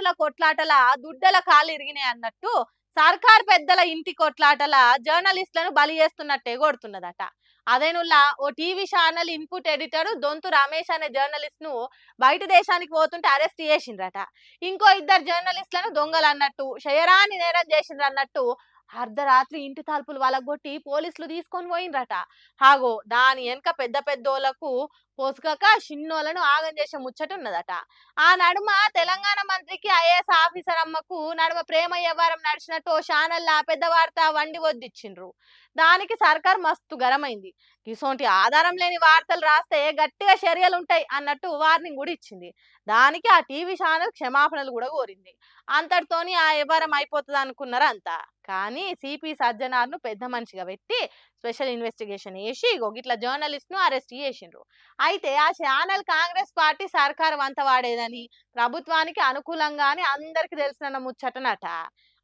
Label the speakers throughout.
Speaker 1: మంత్రుల కొట్లాటల దుడ్డల కాళ్ళు ఇరిగినాయి అన్నట్టు సర్కార్ పెద్దల ఇంటి కొట్లాటల జర్నలిస్టులను బలి చేస్తున్నట్టే కొడుతున్నదట. అదేనుల్లా ఓ TV channel input editor Donthu Ramesh అనే జర్నలిస్ట్ ను బయట దేశానికి పోతుంటే అరెస్ట్ చేసిండ్రట. ఇంకో ఇద్దరు జర్నలిస్టులను దొంగలు అన్నట్టు చేయరాని నేరం చేసిండ్రు అన్నట్టు అర్ధరాత్రి ఇంటి తలుపులు వలగొట్టి పోలీసులు తీసుకొని పోయిండ్రట. హాగో దాని వెనక పెద్ద పెద్దోళ్లకు పొసుకక చిన్నోళ్లను ఆగం చేసే ముచ్చట ఉన్నదట. ఆ నడుమ తెలంగాణ మంత్రికి ఐఏఎస్ ఆఫీసర్ అమ్మకు నడుమ ప్రేమ వ్యవహారం నడిచినట్టు ఓ ఛానల్ పెద్ద వార్త వండి వద్దిచ్చిండ్రు. దానికి సర్కార్ మస్తు గరమైంది. ఇసోంటి ఆధారం లేని వార్తలు రాస్తే గట్టిగా చర్యలు ఉంటాయి అన్నట్టు వార్నింగ్ కూడా ఇచ్చింది. దానికి ఆ టీవీ ఛానల్ క్షమాపణలు కూడా కోరింది. అంతటితోని ఆ వ్యవహారం అయిపోతుంది అనుకున్నారు అంతా. కానీ సిపి సజ్జనార్ను పెద్ద మనిషిగా పెట్టి స్పెషల్ ఇన్వెస్టిగేషన్ చేసి ఇట్లా జర్నలిస్ట్ ను అరెస్ట్ చేసిండ్రు. అయితే ఆ ఛానల్ కాంగ్రెస్ పార్టీ సర్కారు వంత వాడేదని, ప్రభుత్వానికి అనుకూలంగా అని అందరికి తెలిసిన ముచ్చటనట.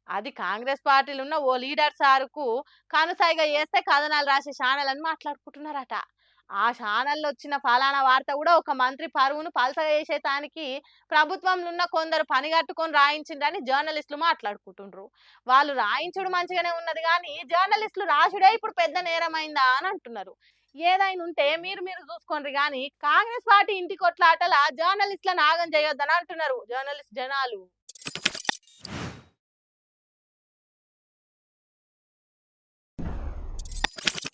Speaker 1: అది కాంగ్రెస్ పార్టీలో ఉన్న ఓ లీడర్ సారుకు కనుసైగా చేస్తే కథనాలు రాసే ఛానల్ అని మాట్లాడుకుంటున్నారట. ఆ ఛానల్లో వచ్చిన ఫలానా వార్త కూడా ఒక మంత్రి పరువును పల్సగా చేసేటానికి ప్రభుత్వంలో ఉన్న కొందరు పని కట్టుకొని రాయించిండ్రని జర్నలిస్టులు మాట్లాడుకుంటుండ్రు. వాళ్ళు రాయించుడు మంచిగానే ఉన్నది కానీ జర్నలిస్టులు రాసుడే ఇప్పుడు పెద్ద నేరమైందా అని అంటున్నారు. ఏదైనా ఉంటే మీరు మీరు చూసుకోండి కానీ కాంగ్రెస్ పార్టీ ఇంటి కొట్లాటల జర్నలిస్టులను ఆగం చేయొద్దని అంటున్నారు జర్నలిస్ట్ జనాలు.